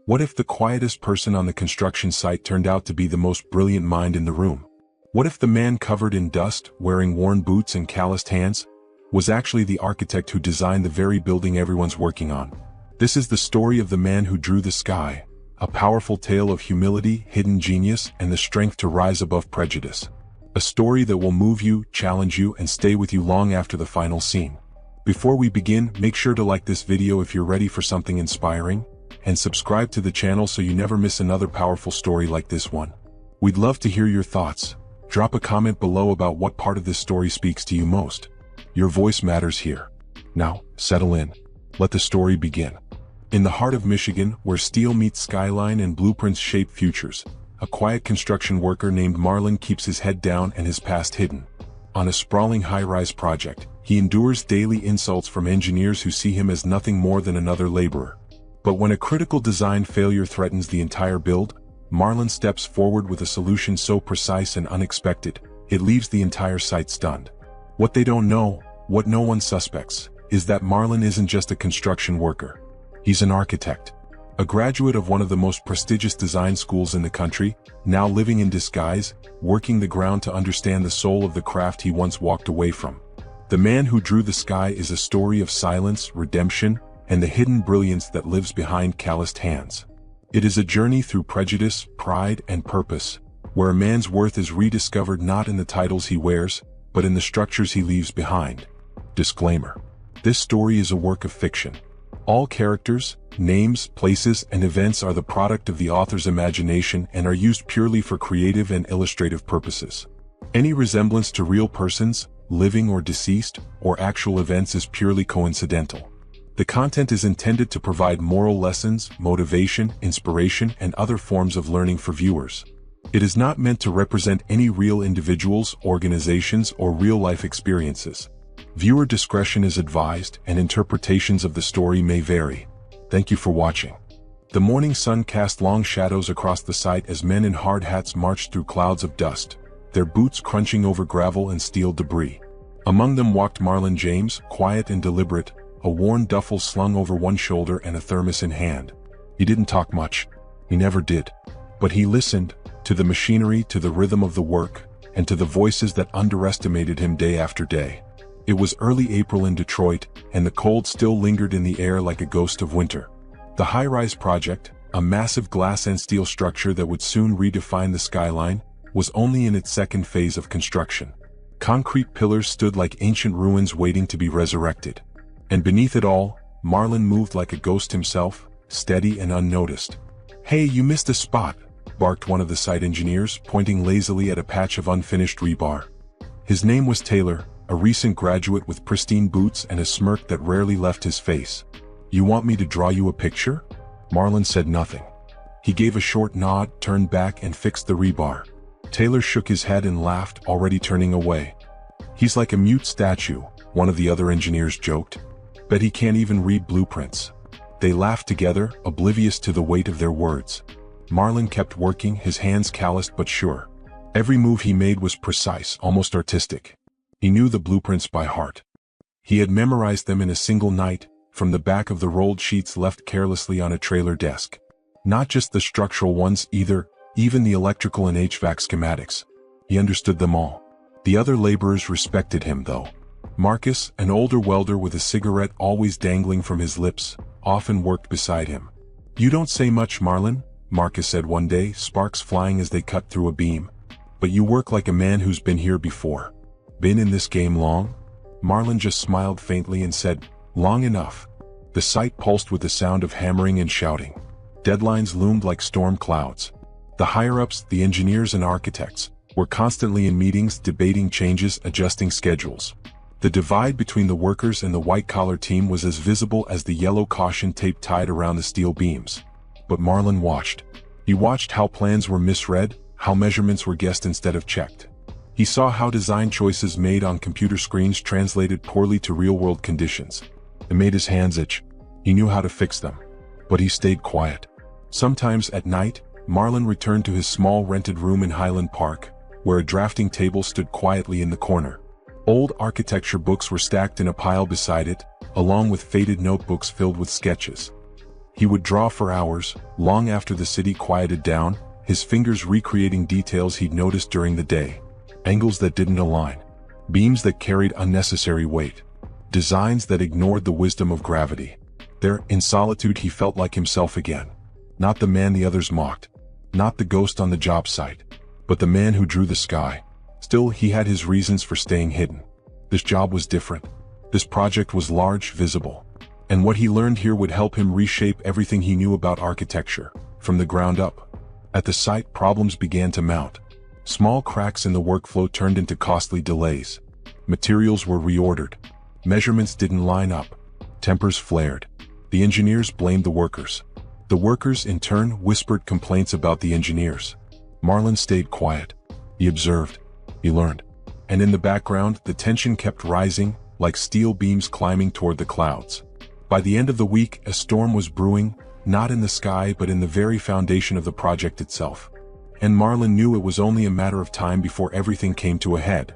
What if the quietest person on the construction site turned out to be the most brilliant mind in the room? What if the man covered in dust, wearing worn boots and calloused hands, was actually the architect who designed the very building everyone's working on? This is the story of the man who drew the sky, a powerful tale of humility, hidden genius, and the strength to rise above prejudice. A story that will move you, challenge you, and stay with you long after the final scene. Before we begin, make sure to like this video if you're ready for something inspiring, and subscribe to the channel so you never miss another powerful story like this one. We'd love to hear your thoughts. Drop a comment below about what part of this story speaks to you most. Your voice matters here. Now, settle in. Let the story begin. In the heart of Michigan, where steel meets skyline and blueprints shape futures, a quiet construction worker named Marlon keeps his head down and his past hidden. On a sprawling high-rise project, he endures daily insults from engineers who see him as nothing more than another laborer. But when a critical design failure threatens the entire build, Marlon steps forward with a solution so precise and unexpected, it leaves the entire site stunned. What they don't know, what no one suspects, is that Marlon isn't just a construction worker. He's an architect. A graduate of one of the most prestigious design schools in the country, now living in disguise, working the ground to understand the soul of the craft he once walked away from. The man who drew the sky is a story of silence, redemption, and the hidden brilliance that lives behind calloused hands. It is a journey through prejudice, pride, and purpose, where a man's worth is rediscovered not in the titles he wears, but in the structures he leaves behind. Disclaimer: this story is a work of fiction. All characters, names, places, and events are the product of the author's imagination and are used purely for creative and illustrative purposes. Any resemblance to real persons, living or deceased, or actual events is purely coincidental. The content is intended to provide moral lessons, motivation, inspiration, and other forms of learning for viewers. It is not meant to represent any real individuals, organizations, or real-life experiences. Viewer discretion is advised, and interpretations of the story may vary. Thank you for watching. The morning sun cast long shadows across the site as men in hard hats marched through clouds of dust, their boots crunching over gravel and steel debris. Among them walked Marlon James, quiet and deliberate, a worn duffel slung over one shoulder and a thermos in hand. He didn't talk much. He never did. But he listened, to the machinery, to the rhythm of the work, and to the voices that underestimated him day after day. It was early April in Detroit, and the cold still lingered in the air like a ghost of winter. The high-rise project, a massive glass and steel structure that would soon redefine the skyline, was only in its second phase of construction. Concrete pillars stood like ancient ruins waiting to be resurrected. And beneath it all, Marlon moved like a ghost himself, steady and unnoticed. "Hey, you missed a spot," barked one of the site engineers, pointing lazily at a patch of unfinished rebar. His name was Taylor, a recent graduate with pristine boots and a smirk that rarely left his face. "You want me to draw you a picture?" Marlon said nothing. He gave a short nod, turned back, and fixed the rebar. Taylor shook his head and laughed, already turning away. "He's like a mute statue," one of the other engineers joked. "Bet he can't even read blueprints." They laughed together, oblivious to the weight of their words. Marlon kept working, his hands calloused but sure. Every move he made was precise, almost artistic. He knew the blueprints by heart. He had memorized them in a single night, from the back of the rolled sheets left carelessly on a trailer desk. Not just the structural ones either, even the electrical and HVAC schematics. He understood them all. The other laborers respected him though. Marcus, an older welder with a cigarette always dangling from his lips, often worked beside him. "You don't say much, Marlon," Marcus said one day, sparks flying as they cut through a beam. "But you work like a man who's been here before." "Been in this game long?" Marlon just smiled faintly and said, "Long enough." The site pulsed with the sound of hammering and shouting. Deadlines loomed like storm clouds. The higher-ups, the engineers and architects, were constantly in meetings, debating changes, adjusting schedules. The divide between the workers and the white-collar team was as visible as the yellow caution tape tied around the steel beams. But Marlon watched. He watched how plans were misread, how measurements were guessed instead of checked. He saw how design choices made on computer screens translated poorly to real-world conditions. It made his hands itch. He knew how to fix them. But he stayed quiet. Sometimes at night, Marlon returned to his small rented room in Highland Park, where a drafting table stood quietly in the corner. Old architecture books were stacked in a pile beside it, along with faded notebooks filled with sketches. He would draw for hours, long after the city quieted down, his fingers recreating details he'd noticed during the day. Angles that didn't align. Beams that carried unnecessary weight. Designs that ignored the wisdom of gravity. There, in solitude, he felt like himself again. Not the man the others mocked. Not the ghost on the job site. But the man who drew the sky. Still, he had his reasons for staying hidden. This job was different. This project was large, visible. And what he learned here would help him reshape everything he knew about architecture, from the ground up. At the site, problems began to mount. Small cracks in the workflow turned into costly delays. Materials were reordered. Measurements didn't line up. Tempers flared. The engineers blamed the workers. The workers, in turn, whispered complaints about the engineers. Marlon stayed quiet. He observed. He learned. And in the background, the tension kept rising, like steel beams climbing toward the clouds. By the end of the week, a storm was brewing, not in the sky but in the very foundation of the project itself. And Marlon knew it was only a matter of time before everything came to a head.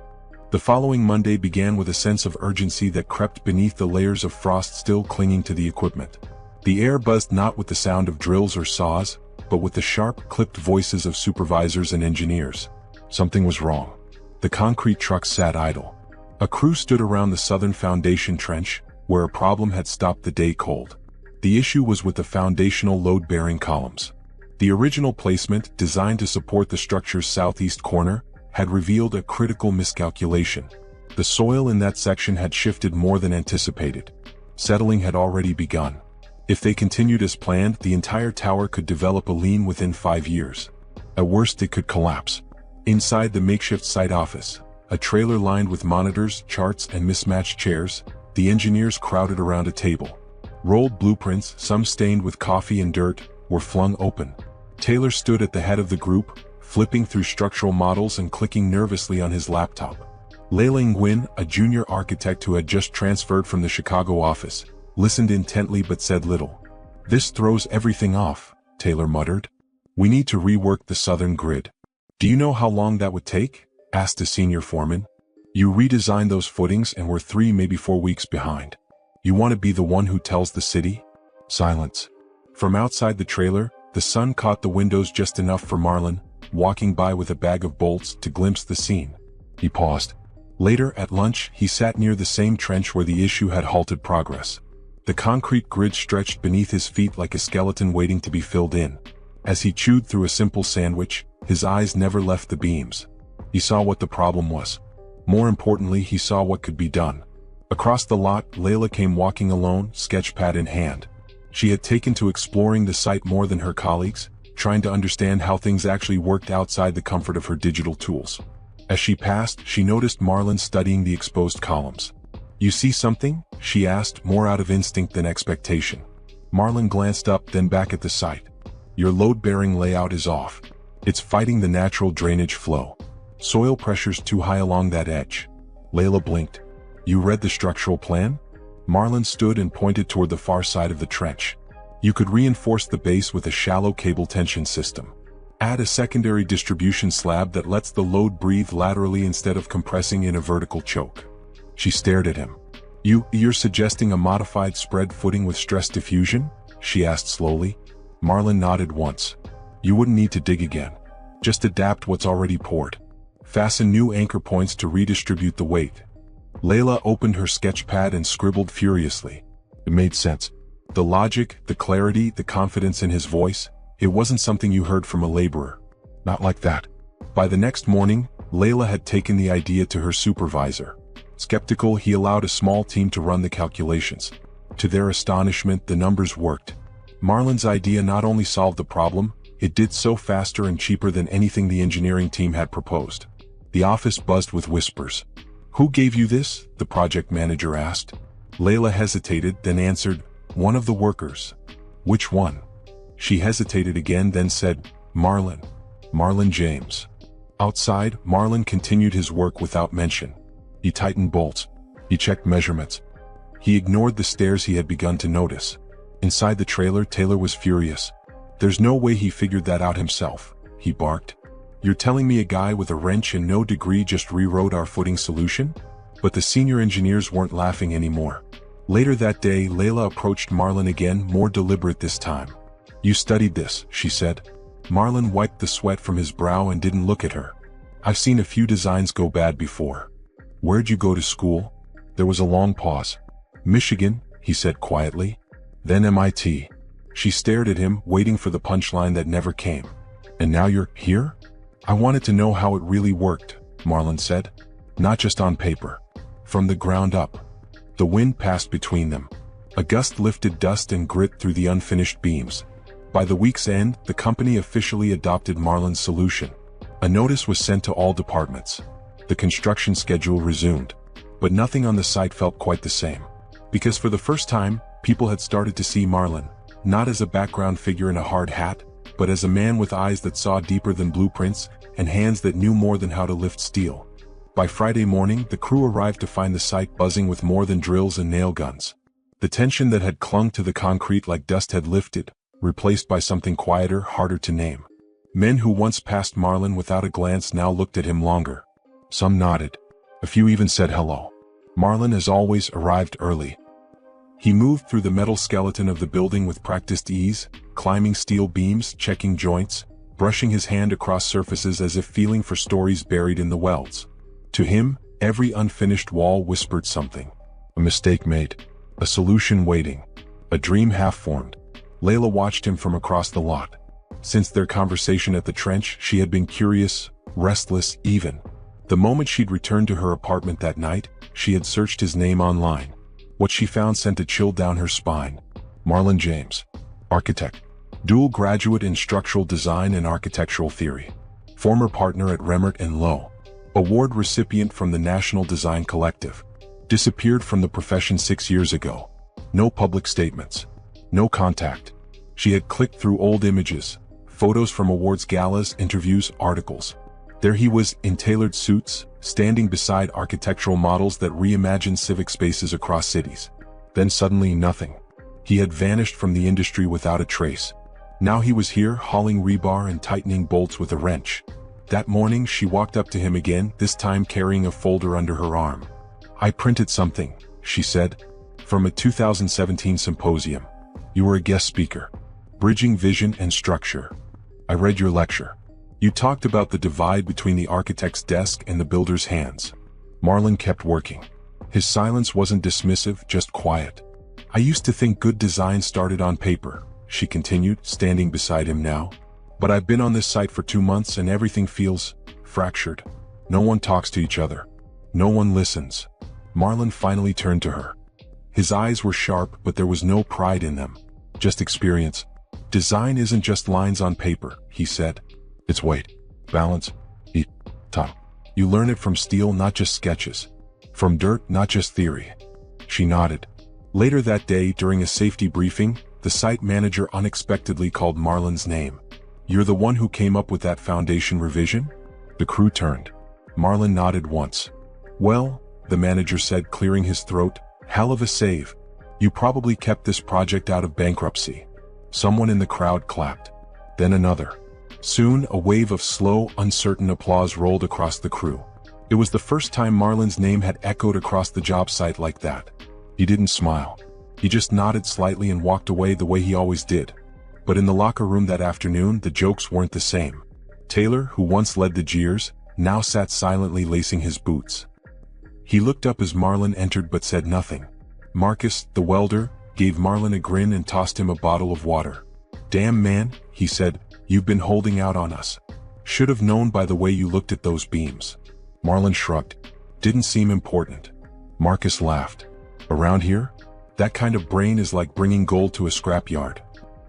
The following Monday began with a sense of urgency that crept beneath the layers of frost still clinging to the equipment. The air buzzed not with the sound of drills or saws, but with the sharp, clipped voices of supervisors and engineers. Something was wrong. The concrete trucks sat idle. A crew stood around the southern foundation trench, where a problem had stopped the day cold. The issue was with the foundational load-bearing columns. The original placement, designed to support the structure's southeast corner, had revealed a critical miscalculation. The soil in that section had shifted more than anticipated. Settling had already begun. If they continued as planned, the entire tower could develop a lean within 5 years. At worst, it could collapse. Inside the makeshift site office, a trailer lined with monitors, charts, and mismatched chairs, the engineers crowded around a table. Rolled blueprints, some stained with coffee and dirt, were flung open. Taylor stood at the head of the group, flipping through structural models and clicking nervously on his laptop. Layla Nguyen, a junior architect who had just transferred from the Chicago office, listened intently but said little. "This throws everything off," Taylor muttered. "We need to rework the southern grid." "Do you know how long that would take?" asked the senior foreman. "You redesigned those footings and we're 3, maybe 4 weeks behind. You want to be the one who tells the city?" Silence. From outside the trailer, the sun caught the windows just enough for Marlon, walking by with a bag of bolts, to glimpse the scene. He paused. Later, at lunch, he sat near the same trench where the issue had halted progress. The concrete grid stretched beneath his feet like a skeleton waiting to be filled in. As he chewed through a simple sandwich, his eyes never left the beams. He saw what the problem was. More importantly, he saw what could be done. Across the lot, Layla came walking alone, sketchpad in hand. She had taken to exploring the site more than her colleagues, trying to understand how things actually worked outside the comfort of her digital tools. As she passed, she noticed Marlon studying the exposed columns. "You see something?" she asked, more out of instinct than expectation. Marlon glanced up, then back at the site. "Your load-bearing layout is off. It's fighting the natural drainage flow. Soil pressure's too high along that edge." Layla blinked. "You read the structural plan?" Marlon stood and pointed toward the far side of the trench. "You could reinforce the base with a shallow cable tension system. Add a secondary distribution slab that lets the load breathe laterally instead of compressing in a vertical choke." She stared at him. You're suggesting a modified spread footing with stress diffusion?" she asked slowly. Marlon nodded once. "You wouldn't need to dig again. Just adapt what's already poured. Fasten new anchor points to redistribute the weight." Layla opened her sketchpad and scribbled furiously. It made sense. The logic, the clarity, the confidence in his voice, it wasn't something you heard from a laborer. Not like that. By the next morning, Layla had taken the idea to her supervisor. Skeptical, he allowed a small team to run the calculations. To their astonishment, the numbers worked. Marlon's idea not only solved the problem, it did so faster and cheaper than anything the engineering team had proposed. The office buzzed with whispers. "Who gave you this?" the project manager asked. Layla hesitated, then answered, "One of the workers." "Which one?" She hesitated again, then said, "Marlon. Marlon James." Outside, Marlon continued his work without mention. He tightened bolts. He checked measurements. He ignored the stares he had begun to notice. Inside the trailer, Taylor was furious. "There's no way he figured that out himself," he barked. "You're telling me a guy with a wrench and no degree just rewrote our footing solution?" But the senior engineers weren't laughing anymore. Later that day, Layla approached Marlon again, more deliberate this time. "You studied this," she said. Marlon wiped the sweat from his brow and didn't look at her. "I've seen a few designs go bad before." "Where'd you go to school?" There was a long pause. "Michigan," he said quietly. "Then MIT. She stared at him, waiting for the punchline that never came. "And now you're here?" "I wanted to know how it really worked," Marlon said. "Not just on paper. From the ground up." The wind passed between them. A gust lifted dust and grit through the unfinished beams. By the week's end, the company officially adopted Marlon's solution. A notice was sent to all departments. The construction schedule resumed. But nothing on the site felt quite the same. Because for the first time, people had started to see Marlon, not as a background figure in a hard hat, but as a man with eyes that saw deeper than blueprints and hands that knew more than how to lift steel. By Friday morning, the crew arrived to find the site buzzing with more than drills and nail guns. The tension that had clung to the concrete like dust had lifted, replaced by something quieter, harder to name. Men who once passed Marlon without a glance now looked at him longer. Some nodded. A few even said hello. Marlon, as always, arrived early. He moved through the metal skeleton of the building with practiced ease, climbing steel beams, checking joints, brushing his hand across surfaces as if feeling for stories buried in the welds. To him, every unfinished wall whispered something. A mistake made. A solution waiting. A dream half-formed. Layla watched him from across the lot. Since their conversation at the trench, she had been curious, restless, even. The moment she'd returned to her apartment that night, she had searched his name online. What she found sent a chill down her spine. Marlon James. Architect. Dual graduate in structural design and architectural theory. Former partner at Remmert and Lowe. Award recipient from the National Design Collective. Disappeared from the profession 6 years ago. No public statements. No contact. She had clicked through old images, photos from awards galas, interviews, articles. There he was, in tailored suits, standing beside architectural models that reimagined civic spaces across cities. Then suddenly nothing. He had vanished from the industry without a trace. Now he was here, hauling rebar and tightening bolts with a wrench. That morning she walked up to him again, this time carrying a folder under her arm. "I printed something," she said, "from a 2017 symposium. You were a guest speaker. Bridging Vision and Structure. I read your lecture. You talked about the divide between the architect's desk and the builder's hands." Marlon kept working. His silence wasn't dismissive, just quiet. "I used to think good design started on paper," she continued, standing beside him now. "But I've been on this site for 2 months and everything feels fractured. No one talks to each other. No one listens." Marlon finally turned to her. His eyes were sharp, but there was no pride in them. Just experience. "Design isn't just lines on paper," he said. "It's weight, balance, time. You learn it from steel, not just sketches. From dirt, not just theory." She nodded. Later that day, during a safety briefing, the site manager unexpectedly called Marlon's name. "You're the one who came up with that foundation revision?" The crew turned. Marlon nodded once. "Well," the manager said, clearing his throat, "hell of a save. You probably kept this project out of bankruptcy." Someone in the crowd clapped. Then another. Soon, a wave of slow, uncertain applause rolled across the crew. It was the first time Marlon's name had echoed across the job site like that. He didn't smile. He just nodded slightly and walked away the way he always did. But in the locker room that afternoon, the jokes weren't the same. Taylor, who once led the jeers, now sat silently lacing his boots. He looked up as Marlon entered but said nothing. Marcus, the welder, gave Marlon a grin and tossed him a bottle of water. "Damn man," he said, "you've been holding out on us. Should have known by the way you looked at those beams." Marlon shrugged. "Didn't seem important." Marcus laughed. "Around here? That kind of brain is like bringing gold to a scrapyard."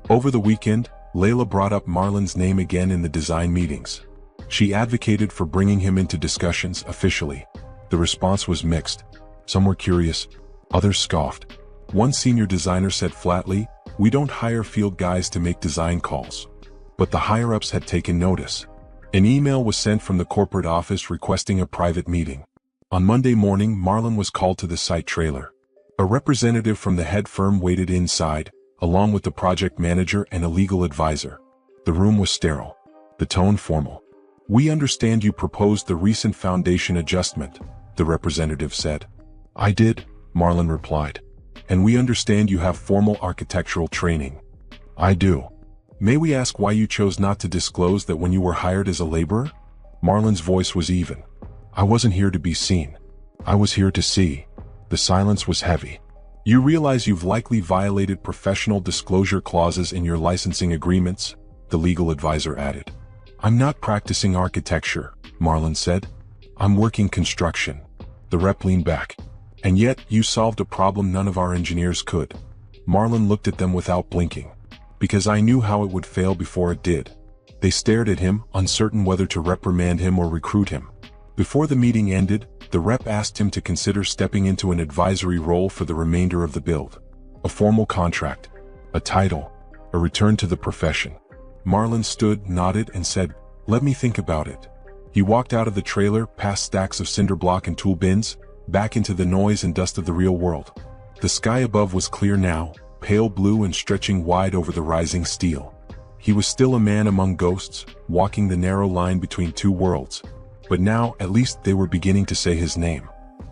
Over the weekend, Layla brought up Marlon's name again in the design meetings. She advocated for bringing him into discussions officially. The response was mixed. Some were curious. Others scoffed. One senior designer said flatly, "We don't hire field guys to make design calls." But the higher-ups had taken notice. An email was sent from the corporate office requesting a private meeting. On Monday morning, Marlon was called to the site trailer. A representative from the head firm waited inside, along with the project manager and a legal advisor. The room was sterile. The tone formal. "We understand you proposed the recent foundation adjustment," the representative said. "I did," Marlon replied. And we understand you have formal architectural training. I do. May we ask why you chose not to disclose that when you were hired as a laborer? Marlon's voice was even. I wasn't here to be seen. I was here to see. The silence was heavy. You realize you've likely violated professional disclosure clauses in your licensing agreements, the legal advisor added. I'm not practicing architecture, Marlon said. I'm working construction. The rep leaned back. And yet, you solved a problem none of our engineers could. Marlon looked at them without blinking. Because I knew how it would fail before it did. They stared at him, uncertain whether to reprimand him or recruit him. Before the meeting ended, the rep asked him to consider stepping into an advisory role for the remainder of the build. A formal contract, a title, a return to the profession. Marlon stood, nodded, and said, "Let me think about it." He walked out of the trailer, past stacks of cinder block and tool bins, back into the noise and dust of the real world. The sky above was clear now, pale blue and stretching wide over the rising steel. He was still a man among ghosts, walking the narrow line between two worlds. But now, at least, they were beginning to say his name.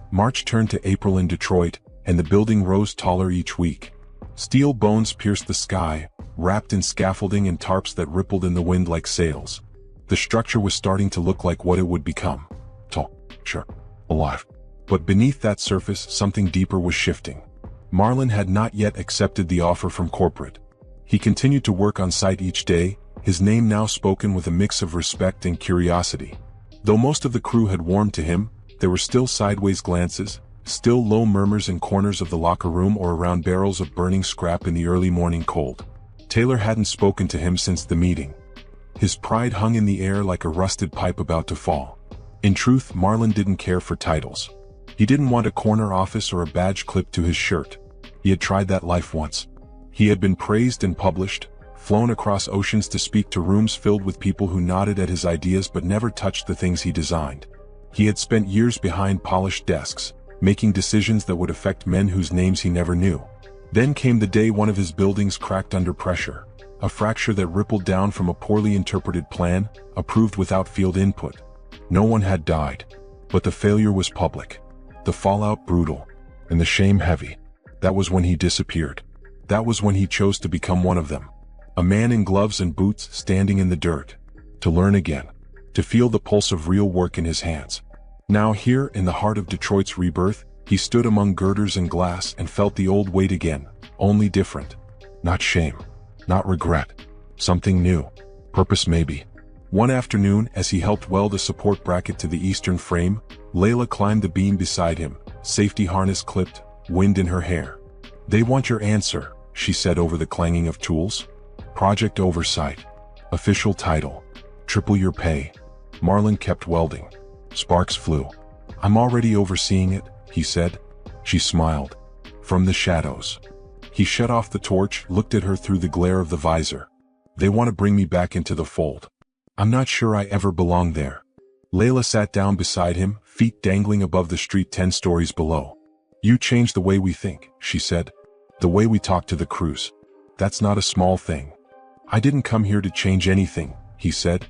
March turned to April in Detroit, and the building rose taller each week. Steel bones pierced the sky, wrapped in scaffolding and tarps that rippled in the wind like sails. The structure was starting to look like what it would become. Tall, sure, alive. But beneath that surface, something deeper was shifting. Marlon had not yet accepted the offer from corporate. He continued to work on site each day, his name now spoken with a mix of respect and curiosity. Though most of the crew had warmed to him, there were still sideways glances, still low murmurs in corners of the locker room or around barrels of burning scrap in the early morning cold. Taylor hadn't spoken to him since the meeting. His pride hung in the air like a rusted pipe about to fall. In truth, Marlon didn't care for titles. He didn't want a corner office or a badge clipped to his shirt. He had tried that life once. He had been praised and published, flown across oceans to speak to rooms filled with people who nodded at his ideas but never touched the things he designed. He had spent years behind polished desks, making decisions that would affect men whose names he never knew. Then came the day one of his buildings cracked under pressure, a fracture that rippled down from a poorly interpreted plan, approved without field input. No one had died, but the failure was public, the fallout brutal, and the shame heavy. That was when he disappeared. That was when he chose to become one of them. A man in gloves and boots standing in the dirt. To learn again. To feel the pulse of real work in his hands. Now here, in the heart of Detroit's rebirth, he stood among girders and glass and felt the old weight again, only different. Not shame. Not regret. Something new. Purpose maybe. One afternoon, as he helped weld a support bracket to the eastern frame, Layla climbed the beam beside him, safety harness clipped, wind in her hair. "They want your answer," she said over the clanging of tools. "Project oversight. Official title. Triple your pay." Marlon kept welding. Sparks flew. "I'm already overseeing it," he said. She smiled. From the shadows. He shut off the torch, looked at her through the glare of the visor. "They want to bring me back into the fold. I'm not sure I ever belonged there." Layla sat down beside him, feet dangling above the street 10 stories below. "You changed the way we think," she said. "The way we talk to the crews. That's not a small thing." "I didn't come here to change anything," he said.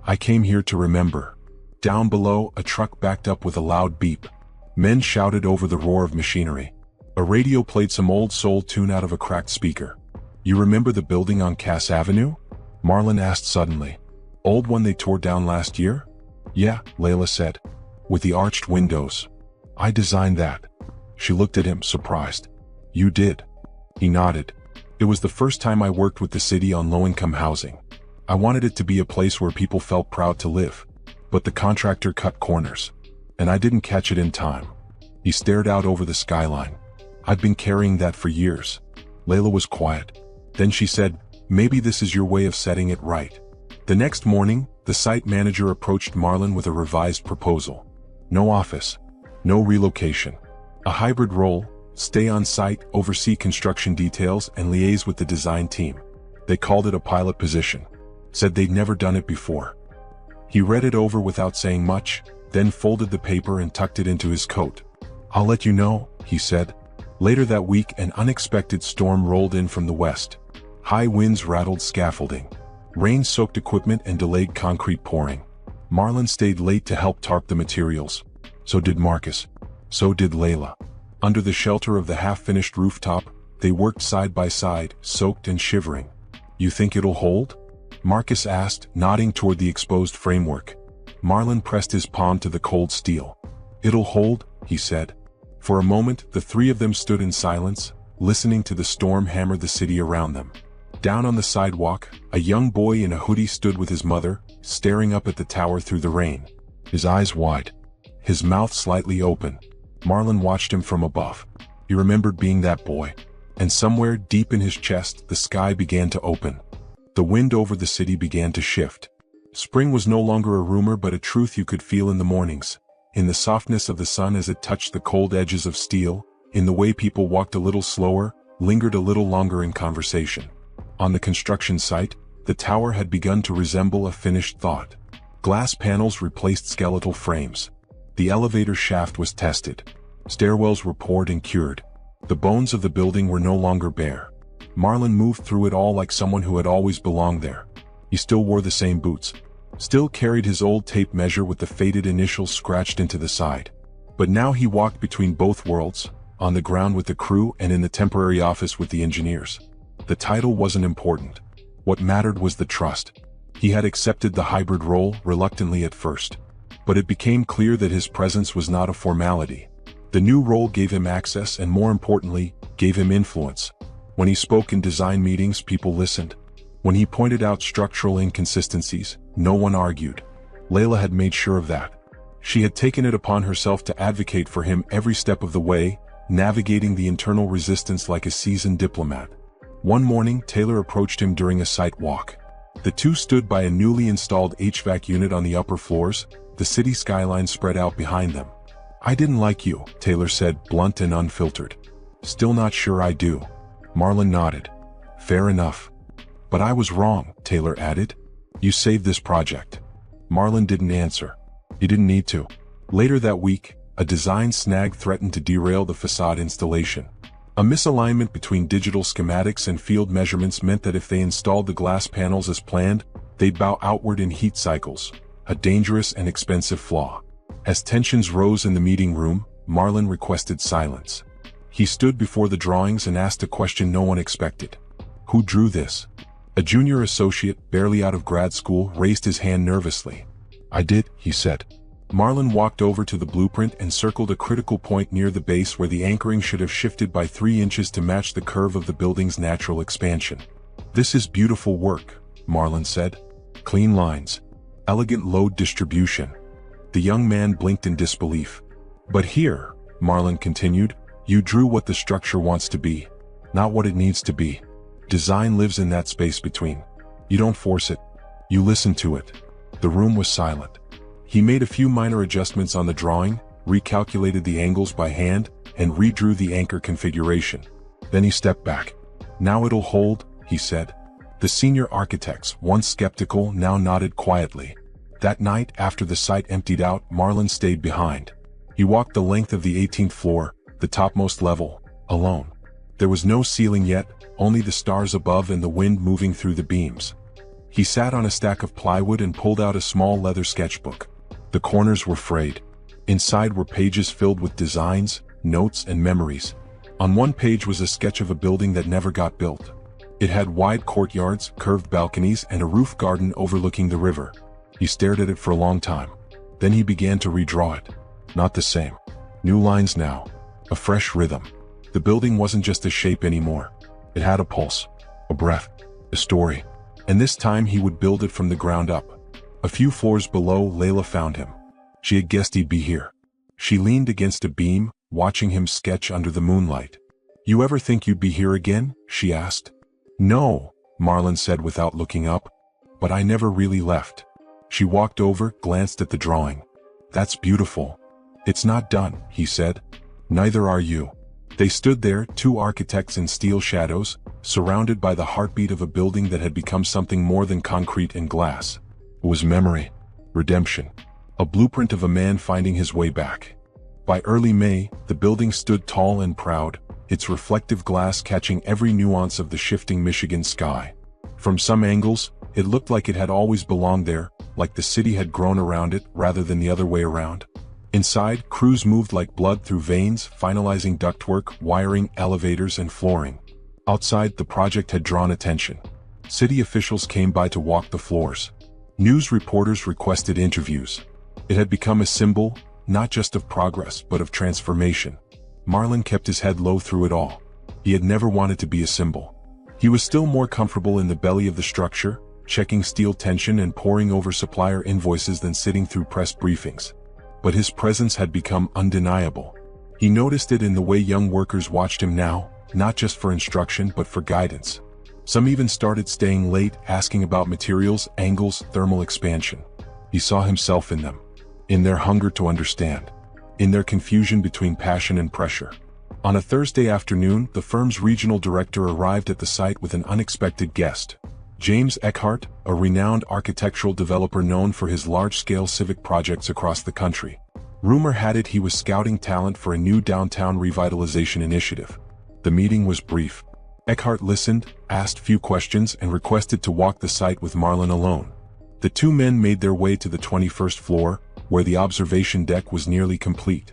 "I came here to remember." Down below, a truck backed up with a loud beep. Men shouted over the roar of machinery. A radio played some old soul tune out of a cracked speaker. "You remember the building on Cass Avenue?" Marlon asked suddenly. "Old one they tore down last year?" "Yeah," Layla said. "With the arched windows. I designed that." She looked at him, surprised. "You did?" He nodded. "It was the first time I worked with the city on low-income housing. I wanted it to be a place where people felt proud to live. But the contractor cut corners. And I didn't catch it in time." He stared out over the skyline. "I've been carrying that for years." Layla was quiet. Then she said, "Maybe this is your way of setting it right." The next morning, the site manager approached Marlon with a revised proposal. No office. No relocation. A hybrid role, stay on site, oversee construction details, and liaise with the design team. They called it a pilot position. Said they'd never done it before. He read it over without saying much, then folded the paper and tucked it into his coat. "I'll let you know," he said. Later that week, an unexpected storm rolled in from the west. High winds rattled scaffolding. Rain soaked equipment and delayed concrete pouring. Marlon stayed late to help tarp the materials. So did Marcus. So did Layla. Under the shelter of the half-finished rooftop, they worked side by side, soaked and shivering. "You think it'll hold?" Marcus asked, nodding toward the exposed framework. Marlon pressed his palm to the cold steel. "It'll hold," he said. For a moment, the three of them stood in silence, listening to the storm hammer the city around them. Down on the sidewalk, a young boy in a hoodie stood with his mother, staring up at the tower through the rain. His eyes wide, his mouth slightly open. Marlon watched him from above. He remembered being that boy. And somewhere deep in his chest, the sky began to open. The wind over the city began to shift. Spring was no longer a rumor but a truth you could feel in the mornings, in the softness of the sun as it touched the cold edges of steel, in the way people walked a little slower, lingered a little longer in conversation. On the construction site, the tower had begun to resemble a finished thought. Glass panels replaced skeletal frames. The elevator shaft was tested. Stairwells were poured and cured. The bones of the building were no longer bare. Marlon moved through it all like someone who had always belonged there. He still wore the same boots. Still carried his old tape measure with the faded initials scratched into the side. But now he walked between both worlds, on the ground with the crew and in the temporary office with the engineers. The title wasn't important. What mattered was the trust. He had accepted the hybrid role reluctantly at first. But it became clear that his presence was not a formality. The new role gave him access and, more importantly, gave him influence. When he spoke in design meetings, people listened. When he pointed out structural inconsistencies, no one argued. Layla had made sure of that. She had taken it upon herself to advocate for him every step of the way, navigating the internal resistance like a seasoned diplomat. One morning, Taylor approached him during a site walk. The two stood by a newly installed HVAC unit on the upper floors, the city skyline spread out behind them. "I didn't like you," Taylor said, blunt and unfiltered. "Still not sure I do." Marlon nodded. "Fair enough. But I was wrong," Taylor added. "You saved this project." Marlon didn't answer. He didn't need to. Later that week, a design snag threatened to derail the facade installation. A misalignment between digital schematics and field measurements meant that if they installed the glass panels as planned, they'd bow outward in heat cycles, a dangerous and expensive flaw. As tensions rose in the meeting room, Marlon requested silence. He stood before the drawings and asked a question no one expected. "Who drew this?" A junior associate, barely out of grad school, raised his hand nervously. "I did," he said. Marlon walked over to the blueprint and circled a critical point near the base where the anchoring should have shifted by 3 inches to match the curve of the building's natural expansion. "This is beautiful work," Marlon said. "Clean lines. Elegant load distribution." The young man blinked in disbelief. "But here," Marlon continued, "you drew what the structure wants to be, not what it needs to be. Design lives in that space between. You don't force it. You listen to it." The room was silent. He made a few minor adjustments on the drawing, recalculated the angles by hand, and redrew the anchor configuration. Then he stepped back. "Now it'll hold," he said. The senior architects, once skeptical, now nodded quietly. That night, after the site emptied out, Marlon stayed behind. He walked the length of the 18th floor, the topmost level, alone. There was no ceiling yet, only the stars above and the wind moving through the beams. He sat on a stack of plywood and pulled out a small leather sketchbook. The corners were frayed. Inside were pages filled with designs, notes, and memories. On one page was a sketch of a building that never got built. It had wide courtyards, curved balconies, and a roof garden overlooking the river. He stared at it for a long time. Then he began to redraw it. Not the same. New lines now. A fresh rhythm. The building wasn't just a shape anymore. It had a pulse, a breath, a story. And this time he would build it from the ground up. A few floors below, Layla found him. She had guessed he'd be here. She leaned against a beam, watching him sketch under the moonlight. "You ever think you'd be here again?" she asked. "No," Marlon said without looking up. "But I never really left." She walked over, glanced at the drawing. "That's beautiful." "It's not done," he said. "Neither are you." They stood there, two architects in steel shadows, surrounded by the heartbeat of a building that had become something more than concrete and glass. It was memory, redemption, a blueprint of a man finding his way back. By early May, the building stood tall and proud, its reflective glass catching every nuance of the shifting Michigan sky. From some angles, it looked like it had always belonged there, like the city had grown around it rather than the other way around. Inside, crews moved like blood through veins, finalizing ductwork, wiring, elevators, and flooring. Outside, the project had drawn attention. City officials came by to walk the floors. News reporters requested interviews. It had become a symbol, not just of progress, but of transformation. Marlon kept his head low through it all. He had never wanted to be a symbol. He was still more comfortable in the belly of the structure, checking steel tension and poring over supplier invoices than sitting through press briefings. But his presence had become undeniable. He noticed it in the way young workers watched him now, not just for instruction but for guidance. Some even started staying late, asking about materials, angles, thermal expansion. He saw himself in them, in their hunger to understand, in their confusion between passion and pressure. On a Thursday afternoon, the firm's regional director arrived at the site with an unexpected guest. James Eckhart, a renowned architectural developer known for his large-scale civic projects across the country. Rumor had it he was scouting talent for a new downtown revitalization initiative. The meeting was brief. Eckhart listened, asked few questions, and requested to walk the site with Marlon alone. The two men made their way to the 21st floor, where the observation deck was nearly complete.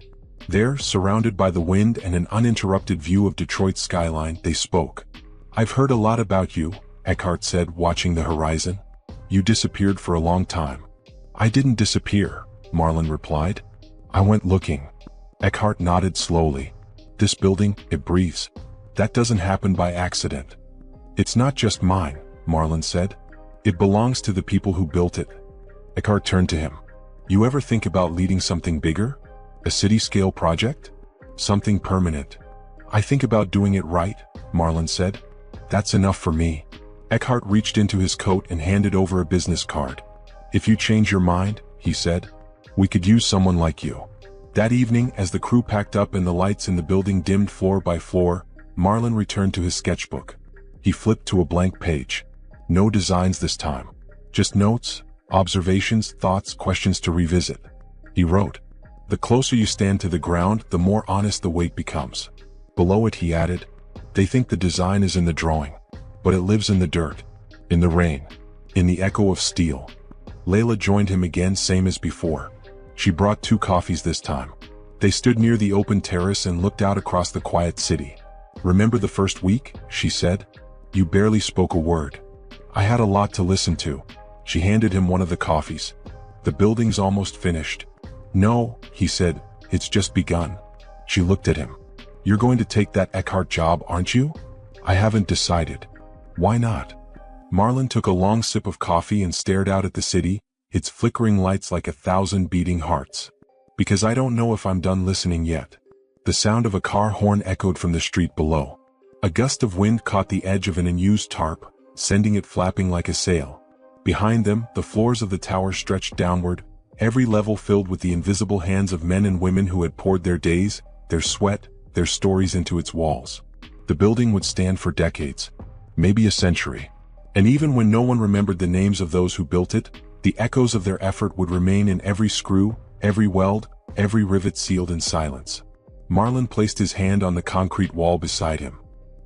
There, surrounded by the wind and an uninterrupted view of Detroit's skyline, they spoke. "I've heard a lot about you," Eckhart said, watching the horizon. "You disappeared for a long time." "I didn't disappear," Marlon replied. "I went looking." Eckhart nodded slowly. "This building, it breathes. That doesn't happen by accident." "It's not just mine," Marlon said. "It belongs to the people who built it." Eckhart turned to him. "You ever think about leading something bigger? A city-scale project? Something permanent?" "I think about doing it right," Marlon said. "That's enough for me." Eckhart reached into his coat and handed over a business card. "If you change your mind," he said, "we could use someone like you." That evening, as the crew packed up and the lights in the building dimmed floor by floor, Marlon returned to his sketchbook. He flipped to a blank page. No designs this time. Just notes, observations, thoughts, questions to revisit. He wrote, "The closer you stand to the ground, the more honest the weight becomes." Below it he added, "They think the design is in the drawing, but it lives in the dirt, in the rain, in the echo of steel." Layla joined him again, same as before. She brought 2 coffees this time. They stood near the open terrace and looked out across the quiet city. "Remember the first week?" she said. "You barely spoke a word. I had a lot to listen to." She handed him one of the coffees. "The building's almost finished." "No," he said, "it's just begun." She looked at him. "You're going to take that Eckhart job, aren't you?" "I haven't decided." "Why not?" Marlon took a long sip of coffee and stared out at the city, its flickering lights like 1,000 beating hearts. "Because I don't know if I'm done listening yet." The sound of a car horn echoed from the street below. A gust of wind caught the edge of an unused tarp, sending it flapping like a sail. Behind them, the floors of the tower stretched downward, every level filled with the invisible hands of men and women who had poured their days, their sweat, their stories into its walls. The building would stand for decades, maybe a century. And even when no one remembered the names of those who built it, the echoes of their effort would remain in every screw, every weld, every rivet sealed in silence. Marlon placed his hand on the concrete wall beside him.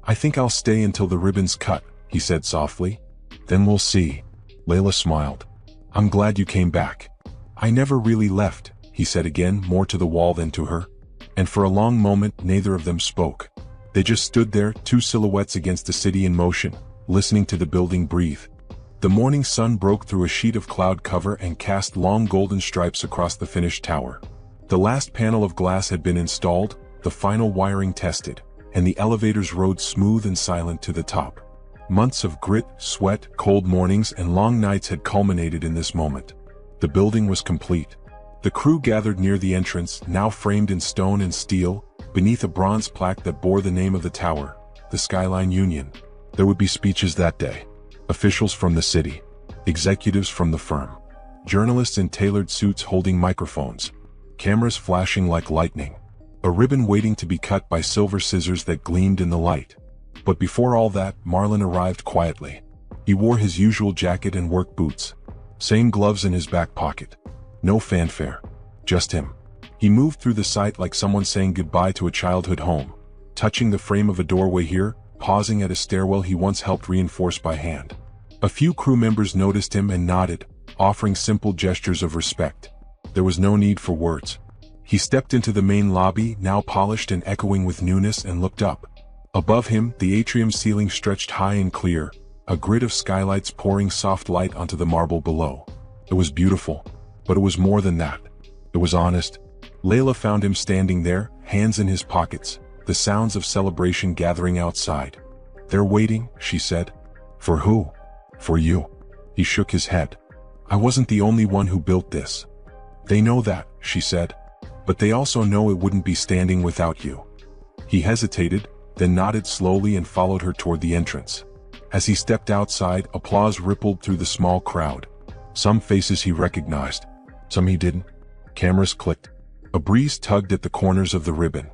"I think I'll stay until the ribbon's cut," he said softly. "Then we'll see." Layla smiled. "I'm glad you came back." "I never really left," he said again, more to the wall than to her. And for a long moment, neither of them spoke. They just stood there, 2 silhouettes against the city in motion, listening to the building breathe. The morning sun broke through a sheet of cloud cover and cast long golden stripes across the finished tower. The last panel of glass had been installed, the final wiring tested, and the elevators rode smooth and silent to the top. Months of grit, sweat, cold mornings, and long nights had culminated in this moment. The building was complete. The crew gathered near the entrance, now framed in stone and steel, beneath a bronze plaque that bore the name of the tower, the Skyline Union. There would be speeches that day. Officials from the city, executives from the firm, journalists in tailored suits holding microphones, cameras flashing like lightning, a ribbon waiting to be cut by silver scissors that gleamed in the light. But before all that, Marlon arrived quietly. He wore his usual jacket and work boots, same gloves in his back pocket. No fanfare, just him. He moved through the site like someone saying goodbye to a childhood home, touching the frame of a doorway here, pausing at a stairwell he once helped reinforce by hand. A few crew members noticed him and nodded, offering simple gestures of respect. There was no need for words. He stepped into the main lobby, now polished and echoing with newness, and looked up. Above him, the atrium ceiling stretched high and clear, a grid of skylights pouring soft light onto the marble below. It was beautiful, but it was more than that. It was honest. Layla found him standing there, hands in his pockets, the sounds of celebration gathering outside. "They're waiting," she said. "For who?" "For you." He shook his head. "I wasn't the only one who built this." "They know that," she said. "But they also know it wouldn't be standing without you." He hesitated, then nodded slowly and followed her toward the entrance. As he stepped outside, applause rippled through the small crowd. Some faces he recognized, some he didn't. Cameras clicked. A breeze tugged at the corners of the ribbon.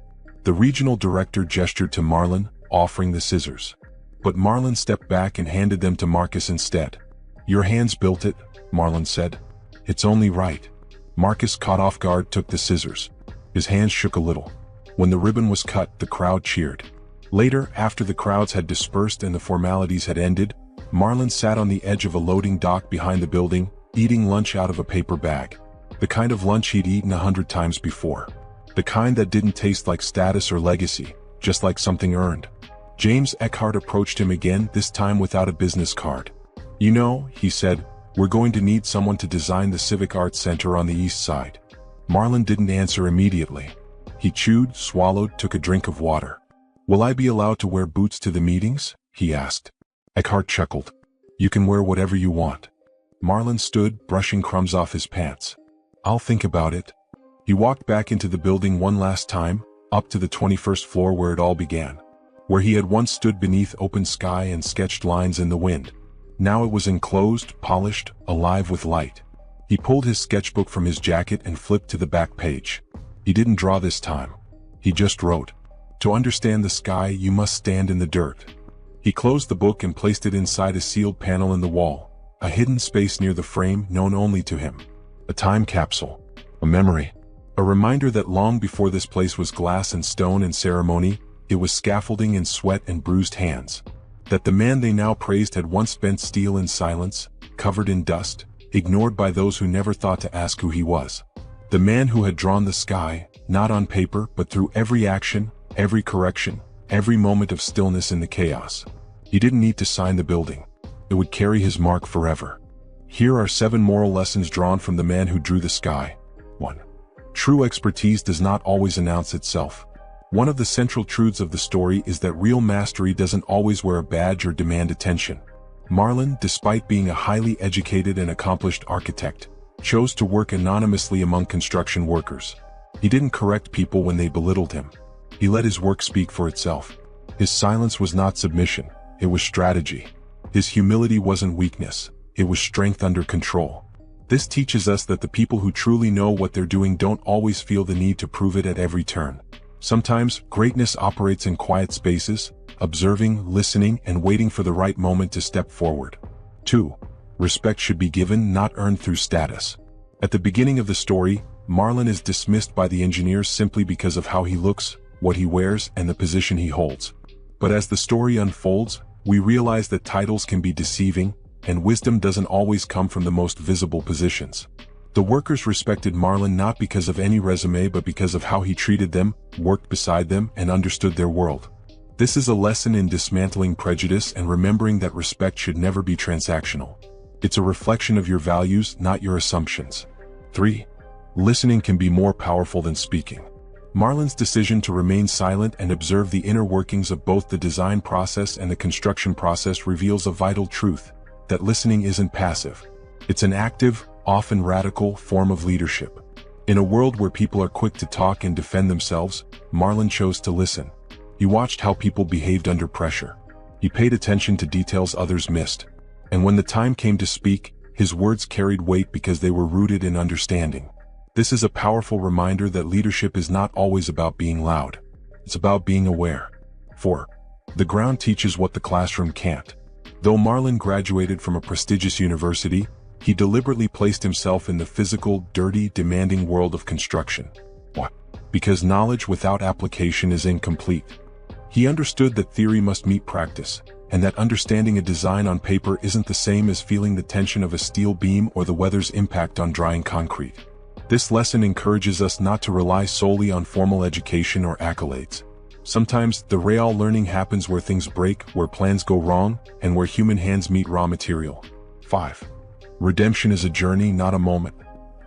The regional director gestured to Marlon, offering the scissors. But Marlon stepped back and handed them to Marcus instead. "Your hands built it," Marlon said. "It's only right." Marcus, caught off guard, took the scissors. His hands shook a little. When the ribbon was cut, the crowd cheered. Later, after the crowds had dispersed and the formalities had ended, Marlon sat on the edge of a loading dock behind the building, eating lunch out of a paper bag. The kind of lunch he'd eaten 100 times before. The kind that didn't taste like status or legacy, just like something earned. James Eckhart approached him again, this time without a business card. "You know," he said, "we're going to need someone to design the Civic Arts Center on the east side." Marlon didn't answer immediately. He chewed, swallowed, took a drink of water. "Will I be allowed to wear boots to the meetings?" he asked. Eckhart chuckled. "You can wear whatever you want." Marlon stood, brushing crumbs off his pants. "I'll think about it." He walked back into the building one last time, up to the 21st floor where it all began. Where he had once stood beneath open sky and sketched lines in the wind. Now it was enclosed, polished, alive with light. He pulled his sketchbook from his jacket and flipped to the back page. He didn't draw this time. He just wrote, "To understand the sky, you must stand in the dirt." He closed the book and placed it inside a sealed panel in the wall, a hidden space near the frame known only to him. A time capsule. A memory. A reminder that long before this place was glass and stone and ceremony, it was scaffolding and sweat and bruised hands. That the man they now praised had once bent steel in silence, covered in dust, ignored by those who never thought to ask who he was. The man who had drawn the sky, not on paper but through every action, every correction, every moment of stillness in the chaos. He didn't need to sign the building. It would carry his mark forever. Here are 7 moral lessons drawn from the man who drew the sky. 1. True expertise does not always announce itself. One of the central truths of the story is that real mastery doesn't always wear a badge or demand attention. Marlon, despite being a highly educated and accomplished architect, chose to work anonymously among construction workers. He didn't correct people when they belittled him. He let his work speak for itself. His silence was not submission, it was strategy. His humility wasn't weakness, it was strength under control. This teaches us that the people who truly know what they're doing don't always feel the need to prove it at every turn. Sometimes, greatness operates in quiet spaces, observing, listening, and waiting for the right moment to step forward. 2. Respect should be given, not earned through status. At the beginning of the story, Marlon is dismissed by the engineers simply because of how he looks, what he wears, and the position he holds. But as the story unfolds, we realize that titles can be deceiving, and wisdom doesn't always come from the most visible positions. The workers respected Marlon not because of any resume but because of how he treated them, worked beside them, and understood their world. This is a lesson in dismantling prejudice and remembering that respect should never be transactional. It's a reflection of your values, not your assumptions. 3. Listening can be more powerful than speaking. Marlon's decision to remain silent and observe the inner workings of both the design process and the construction process reveals a vital truth, that listening isn't passive. It's an active, often radical, form of leadership. In a world where people are quick to talk and defend themselves, Marlon chose to listen. He watched how people behaved under pressure. He paid attention to details others missed. And when the time came to speak, his words carried weight because they were rooted in understanding. This is a powerful reminder that leadership is not always about being loud. It's about being aware. 4. The ground teaches what the classroom can't. Though Marlon graduated from a prestigious university, he deliberately placed himself in the physical, dirty, demanding world of construction. Why? Because knowledge without application is incomplete. He understood that theory must meet practice, and that understanding a design on paper isn't the same as feeling the tension of a steel beam or the weather's impact on drying concrete. This lesson encourages us not to rely solely on formal education or accolades. Sometimes, the real learning happens where things break, where plans go wrong, and where human hands meet raw material. 5. Redemption is a journey, not a moment.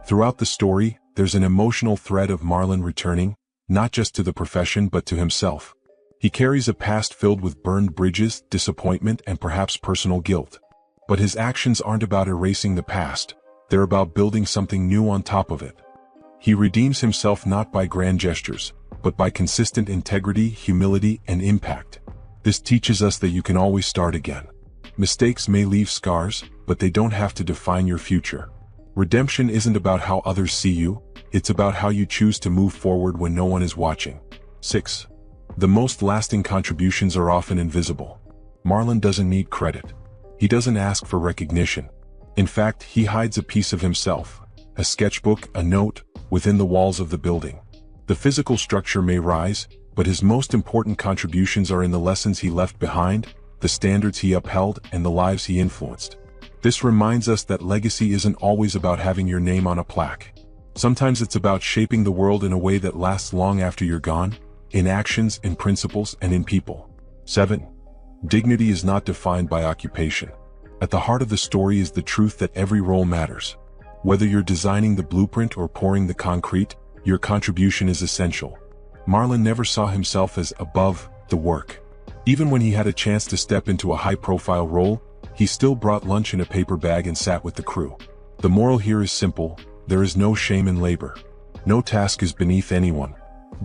Throughout the story, there's an emotional thread of Marlon returning, not just to the profession but to himself. He carries a past filled with burned bridges, disappointment, and perhaps personal guilt. But his actions aren't about erasing the past, they're about building something new on top of it. He redeems himself not by grand gestures, but by consistent integrity, humility, and impact. This teaches us that you can always start again. Mistakes may leave scars, but they don't have to define your future. Redemption isn't about how others see you, it's about how you choose to move forward when no one is watching. 6. The most lasting contributions are often invisible. Marlon doesn't need credit. He doesn't ask for recognition. In fact, he hides a piece of himself, a sketchbook, a note, within the walls of the building. The physical structure may rise, but his most important contributions are in the lessons he left behind, the standards he upheld, and the lives he influenced. This reminds us that legacy isn't always about having your name on a plaque. Sometimes it's about shaping the world in a way that lasts long after you're gone, in actions, in principles, and in people. 7. Dignity is not defined by occupation. At the heart of the story is the truth that every role matters. Whether you're designing the blueprint or pouring the concrete, your contribution is essential. Marlon never saw himself as above the work. Even when he had a chance to step into a high-profile role, he still brought lunch in a paper bag and sat with the crew. The moral here is simple: there is no shame in labor. No task is beneath anyone.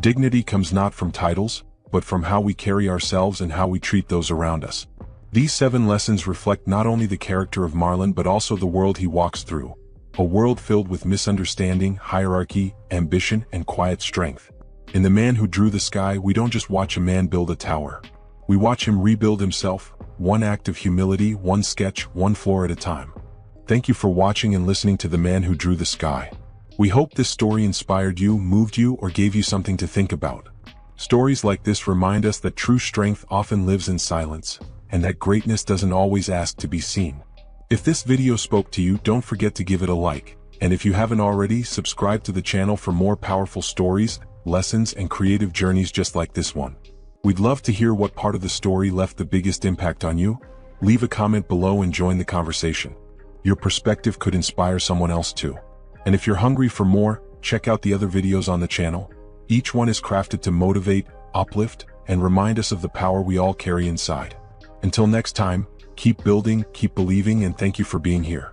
Dignity comes not from titles, but from how we carry ourselves and how we treat those around us. These 7 lessons reflect not only the character of Marlon but also the world he walks through. A world filled with misunderstanding, hierarchy, ambition, and quiet strength. In The Man Who Drew the Sky, we don't just watch a man build a tower. We watch him rebuild himself, one act of humility, one sketch, one floor at a time. Thank you for watching and listening to The Man Who Drew the Sky. We hope this story inspired you, moved you, or gave you something to think about. Stories like this remind us that true strength often lives in silence, and that greatness doesn't always ask to be seen. If this video spoke to you, don't forget to give it a like, and if you haven't already, subscribe to the channel for more powerful stories, lessons, and creative journeys just like this one. We'd love to hear what part of the story left the biggest impact on you. Leave a comment below and join the conversation. Your perspective could inspire someone else too. And if you're hungry for more, check out the other videos on the channel. Each one is crafted to motivate, uplift, and remind us of the power we all carry inside. Until next time, keep building, keep believing, and thank you for being here.